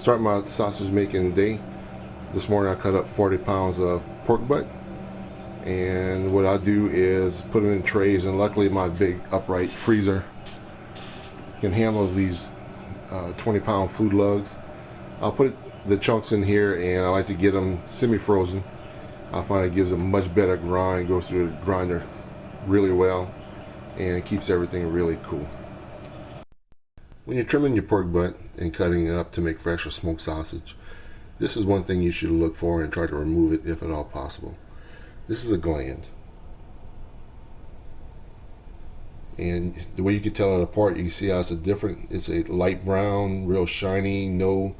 Start my sausage making day. This morning I cut up 40 pounds of pork butt, and what I do is put it in trays, and luckily my big upright freezer can handle these 20-pound food lugs. I'll put the chunks in here, and I like to get them semi-frozen. I find it gives a much better grind, goes through the grinder really well, and keeps everything really cool. When you're trimming your pork butt and cutting it up to make fresh or smoked sausage, this is one thing you should look for and try to remove it if at all possible. This is a gland. And the way you can tell it apart, you can see how it's a light brown, real shiny, no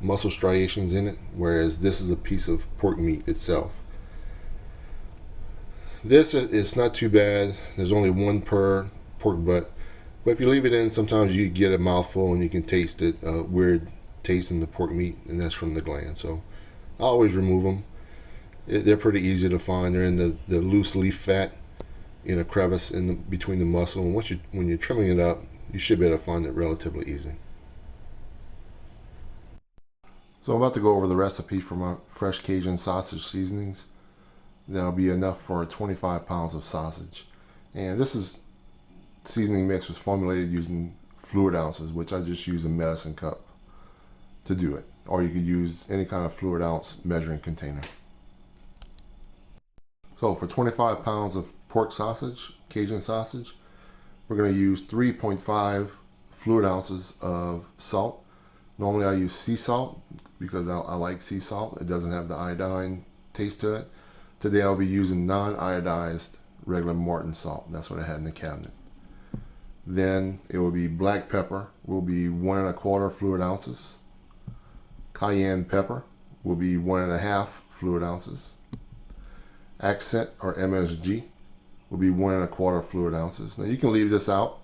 muscle striations in it, whereas this is a piece of pork meat itself. This is not too bad. There's only one per pork butt. But if you leave it in, sometimes you get a mouthful and you can taste it, weird taste in the pork meat, and that's from the gland. So I always remove them. They're pretty easy to find. They're in the loose leaf fat in a crevice between the muscle. And when you're trimming it up, you should be able to find it relatively easy. So I'm about to go over the recipe for my fresh Cajun sausage seasonings. That'll be enough for 25 pounds of sausage. And this seasoning mix was formulated using fluid ounces, which I just use a medicine cup to do it. Or you could use any kind of fluid ounce measuring container. So for 25 pounds of pork sausage, Cajun sausage, we're going to use 3.5 fluid ounces of salt. Normally I use sea salt because I like sea salt. It doesn't have the iodine taste to it. Today I'll be using non-iodized regular Morton salt. That's what I had in the cabinet. Then it will be black pepper, will be 1 1/4 fluid ounces. Cayenne pepper will be 1 1/2 fluid ounces. Accent or MSG will be 1 1/4 fluid ounces. Now you can leave this out.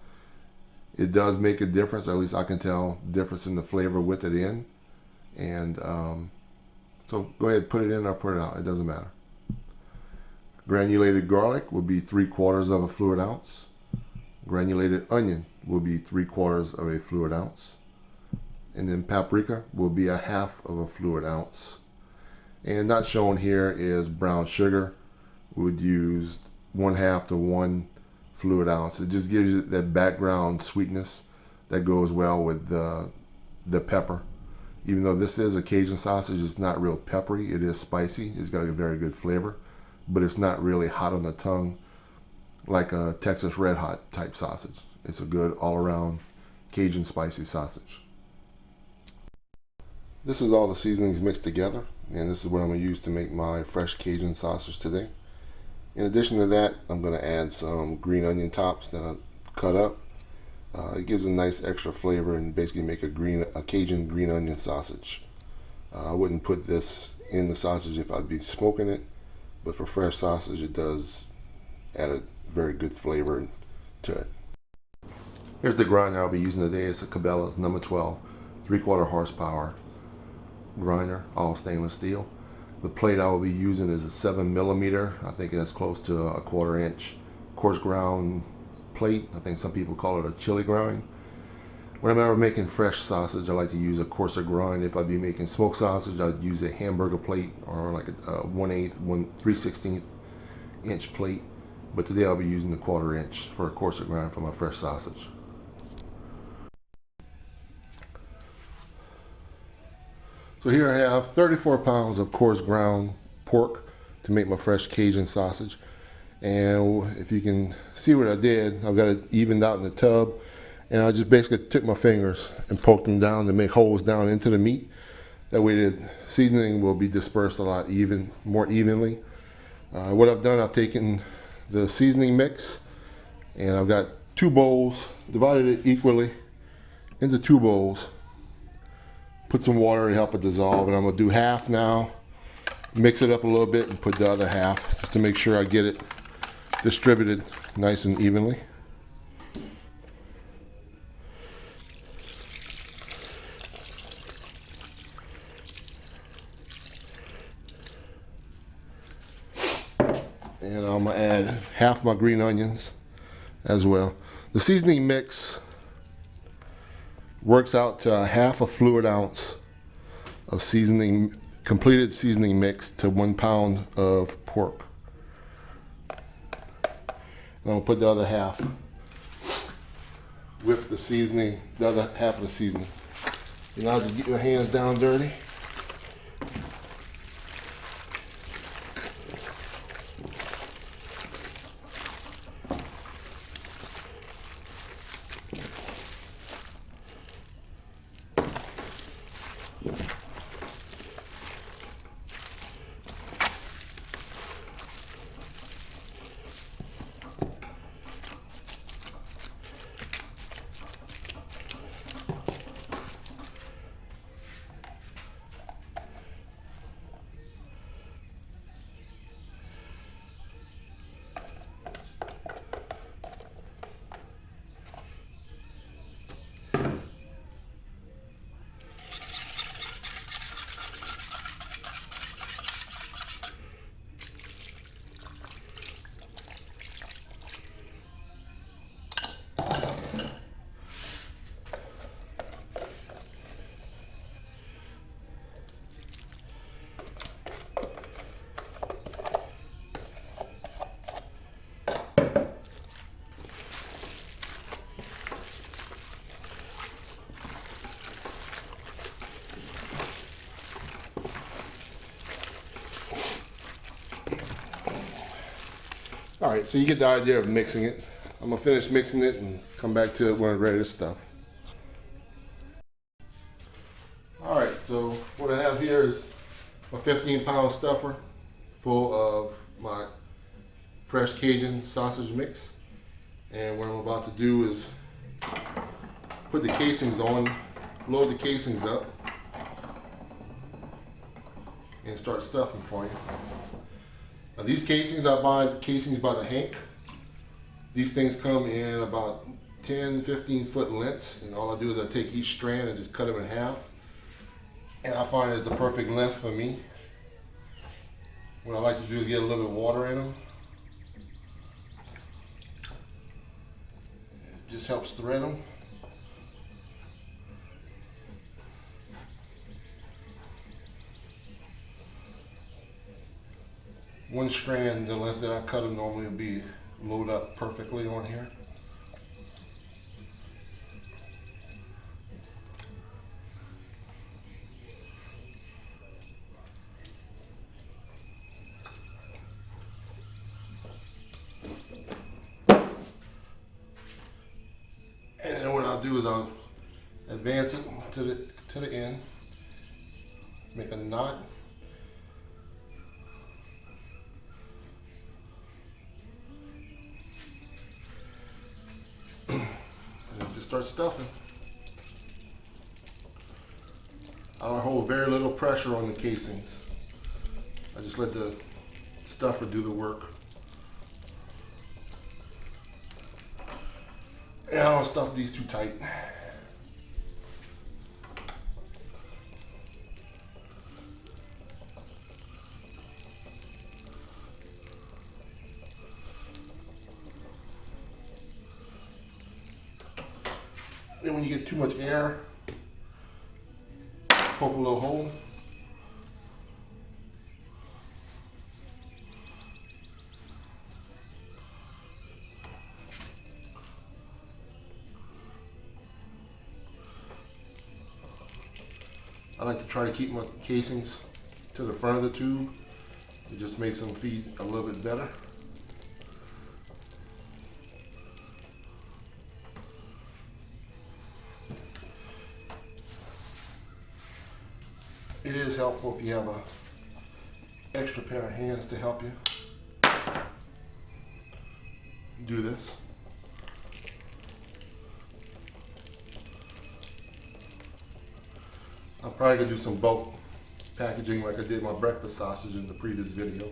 It does make a difference, at least I can tell difference in the flavor with it in. And so go ahead, put it in or put it out, it doesn't matter. Granulated garlic will be 3/4 of a fluid ounce. Granulated onion will be 3/4 of a fluid ounce. And then paprika will be 1/2 of a fluid ounce. And not shown here is brown sugar. We would use 1/2 to 1 fluid ounce. It just gives you that background sweetness that goes well with the pepper. Even though this is a Cajun sausage, it's not real peppery. It is spicy. It's got a very good flavor, but it's not really hot on the tongue like a Texas Red Hot type sausage. It's a good all-around Cajun spicy sausage. This is all the seasonings mixed together, and this is what I'm going to use to make my fresh Cajun sausage today. In addition to that, I'm going to add some green onion tops that I cut up. It gives a nice extra flavor and basically make a Cajun green onion sausage. I wouldn't put this in the sausage if I'd be smoking it, but for fresh sausage it does add a very good flavor to it. Here's the grinder I'll be using today. It's a Cabela's number 12 3/4 horsepower grinder, all stainless steel. The plate I will be using is a 7mm. I think that's close to a 1/4 inch coarse ground plate. I think some people call it a chili grind. When I'm ever making fresh sausage, I like to use a coarser grind. If I'd be making smoked sausage, I'd use a hamburger plate or like a 1/8, 3/16 inch plate. But today I'll be using the 1/4 inch for a coarser grind for my fresh sausage. So here I have 34 pounds of coarse ground pork to make my fresh Cajun sausage. And if you can see what I did, I've got it evened out in the tub. And I just basically took my fingers and poked them down to make holes down into the meat. That way the seasoning will be dispersed a lot more evenly. What I've done, I've taken the seasoning mix and I've got 2 bowls, divided it equally into 2 bowls. Put some water to help it dissolve, and I'm going to do half now, mix it up a little bit and put the other half just to make sure I get it distributed nice and evenly. And I'm going to add half my green onions as well. The seasoning mix works out to 1/2 fluid ounce of seasoning, completed seasoning mix to 1 pound of pork. And I'm gonna put the other half with the seasoning, the other half of the seasoning. And now just get your hands down dirty. All right, so you get the idea of mixing it. I'm gonna finish mixing it and come back to it when I'm ready to stuff. All right, so what I have here is a 15-pound stuffer full of my fresh Cajun sausage mix. And what I'm about to do is put the casings on, load the casings up, and start stuffing for you. Now these casings, I buy casings by the hank. These things come in about 10, 15 foot lengths, and all I do is I take each strand and just cut them in half. And I find it's the perfect length for me. What I like to do is get a little bit of water in them. It just helps thread them. One strand, the length that I cut them normally will be loaded up perfectly on here. And then what I'll do is I'll advance it to the end, make a knot. And just start stuffing. I don't hold very little pressure on the casings. I just let the stuffer do the work. And I don't stuff these too tight. Then when you get too much air, poke a little hole. I like to try to keep my casings to the front of the tube. It just makes them feed a little bit better. It is helpful if you have an extra pair of hands to help you do this. I'm probably gonna do some bulk packaging like I did my breakfast sausage in the previous video.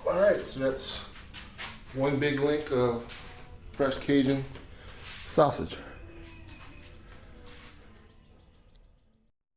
Alright, so that's one big link of fresh Cajun sausage.